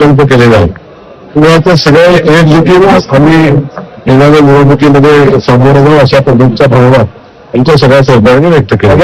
केलेले आहेत किंवा त्या सगळ्या एकजुटीनं आम्ही येणाऱ्या निवडणुकीमध्ये समोर जाऊ अशा पद्धतीचा भावना आमच्या सगळ्या सरकारने व्यक्त केला.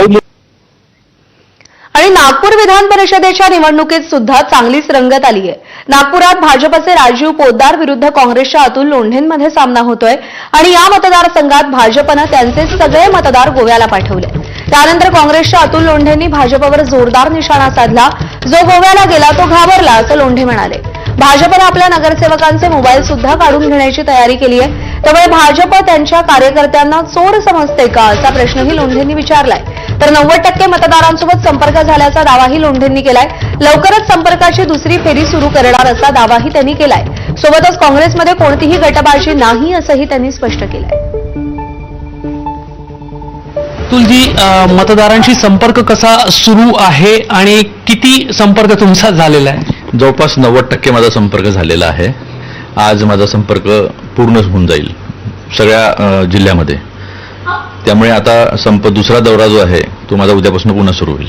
आणि नागपूर विधान परिषदेच्या निवडणुकीत सुद्धा चांगलीच रंगत आली आहे. नागपुरात भाजपचे राजीव पोद्दार विरुद्ध काँग्रेसच्या अतुल लोंढेंमध्ये सामना होतोय आणि या मतदारसंघात भाजपनं त्यांचे सगळे मतदार गोव्याला पाठवले. त्यानंतर काँग्रेसच्या अतुल लोंढेंनी भाजपवर जोरदार निशाणा साधला. जो गोव्याला गेला तो घाबरला असं लोंढे म्हणाले. भाजपनं आपल्या नगरसेवकांचे मोबाईल सुद्धा काढून घेण्याची तयारी केली आहे. त्यामुळे भाजप त्यांच्या कार्यकर्त्यांना चोर समजते का असा प्रश्नही लोंढेंनी विचारलाय. तर 90% मतदारांसोबत संपर्क झाल्याचा दावाही लोंढेंनी केलाय. लवकरच संपर्काची दुसरी फेरी सुरू करणार असा दावाही त्यांनी केलाय. सोबतच काँग्रेसमध्ये कोणतीही गटबाजी नाही असंही त्यांनी स्पष्ट केलंय. अतुलजी, मतदारांशी संपर्क कसा सुरू आहे आणि किती संपर्क तुमचा झालेला आहे? जवळपास 90% माझा संपर्क झालेला आहे. आज माझा संपर्क पूर्ण होऊन जाईल सगळ्या जिल्ह्यामध्ये. त्यामुळे आता दुसरा दौरा जो आहे तो माझा उद्यापासून पुन्हा सुरू होईल.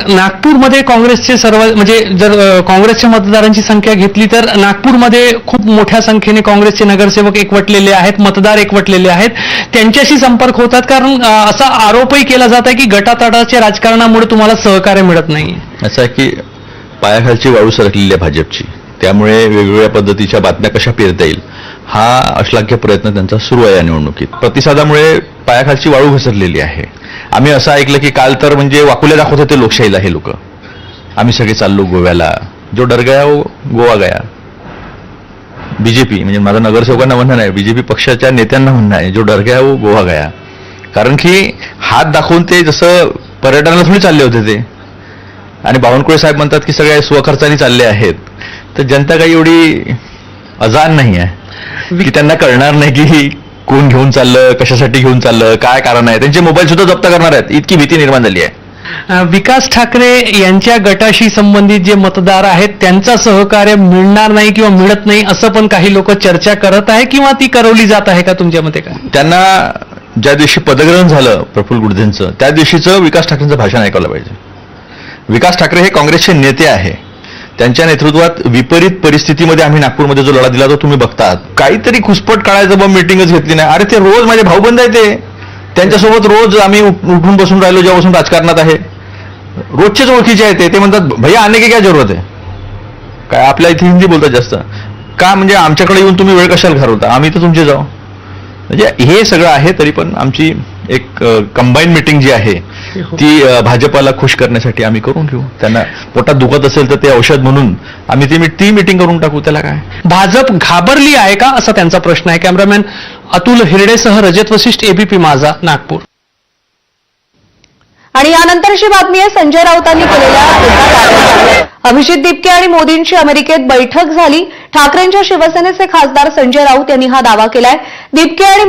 नागपूरमध्ये काँग्रेसचे सर्व म्हणजे जर काँग्रेसच्या मतदारांची संख्या घेतली तर नागपूरमध्ये खूप मोठ्या संख्येने काँग्रेसचे नगरसेवक एकवटलेले आहेत, मतदार एकवटलेले आहेत. त्यांच्याशी संपर्क होतात कारण असा आरोपही केला जात आहे की गटातटाच्या राजकारणामुळे तुम्हाला सहकार्य मिळत नाही. असं आहे की पायाखालची वाळू सरकलेली आहे भाजपची. त्यामुळे वेगवेगळ्या पद्धतीच्या बातम्या कशा पेरता येईल हा अश्लाघ्य प्रयत्न त्यांचा सुरू आहे या निवडणुकीत. प्रतिसादामुळे पायाखालची वाळू घसरलेली आहे. आम्ही असं ऐकलं की काल तर म्हणजे वाकुल्या दाखवत होते लोकशाहीला हे लोक. आम्ही सगळे चाललो गोव्याला. जो डर गया वो गोवा गया. बीजेपी म्हणजे माझं नगरसेवकांना म्हणणं आहे, बीजेपी पक्षाच्या नेत्यांना म्हणणं आहे, जो डर गया वो गोवा गया. कारण की हात दाखवून ते जसं पर्यटनाला थोडी चालले होते ते. आणि बावनकुळे साहेब म्हणतात की सगळ्या स्वखर्चाने चालले आहेत. तर जनता काही एवढी अजाण नाही आहे की त्यांना कळणार नाही की कोण घेऊन चाललं, कशासाठी घेऊन चाललं, काय कारण आहे. त्यांचे मोबाईल सुद्धा जप्त करणार आहेत इतकी भीती निर्माण झाली आहे. विकास ठाकरे यांच्या गटाशी संबंधित जे मतदार आहेत त्यांचं सहकार्य मिळणार नाही किंवा मिळत नाही असं पण काही लोक चर्चा करत आहे किंवा ती करवली जात आहे का तुमच्या मते? काय त्यांना ज्या दिवशी पदग्रहण झालं प्रफुल्ल गुडधेंचं त्या दिवशीचं विकास ठाकरेंचं भाषण ऐकायला पाहिजे. विकास ठाकरे हे काँग्रेसचे नेते आहे. त्यांच्या नेतृत्वात विपरीत परिस्थितीमध्ये आम्ही नागपूरमध्ये जो लढा दिला तो तुम्ही बघतात. काहीतरी खुसपट काढायचं बघ, मीटिंगच घेतली नाही. अरे ते रोज माझे भाऊबंद आहे ते. त्यांच्यासोबत रोज आम्ही उठून बसून राहिलो जेव्हापासून राजकारणात आहे. रोजचेच ओळखीचे आहेत ते. म्हणतात भैया आने की काय जरूरत आहे. काय आपल्या इथे हिंदी बोलतात जास्त का, म्हणजे आमच्याकडे येऊन तुम्ही वेळ कशाला घालवता, आम्ही तर तुमचे जाऊ. म्हणजे हे सगळं आहे. तरी पण आमची एक कंबाईन मीटिंग जी आहे ती भाजपाला खुश करण्यासाठी आम्ही करून घेऊ. त्यांना पोटात दुखत असेल तर ते औषध म्हणून आम्ही ती मीटिंग करून टाकू. त्याला काय. भाजप घाबरली आहे का असा त्यांचा प्रश्न आहे. कॅमेरामॅन अतुल हिरडेसह रजत वशिष्ठ, एबीपी माझा, नागपूर. आणि यानंतरची बातमी आहे संजय राऊतांनी केलेल्या एका दाव्याची. अभिजित दिपके आणि मोदींची अमेरिकेत बैठक झाली. ठाकरेंच्या शिवसेनेचे खासदार संजय राऊत यांनी हा दावा केलाय. दिपके आणि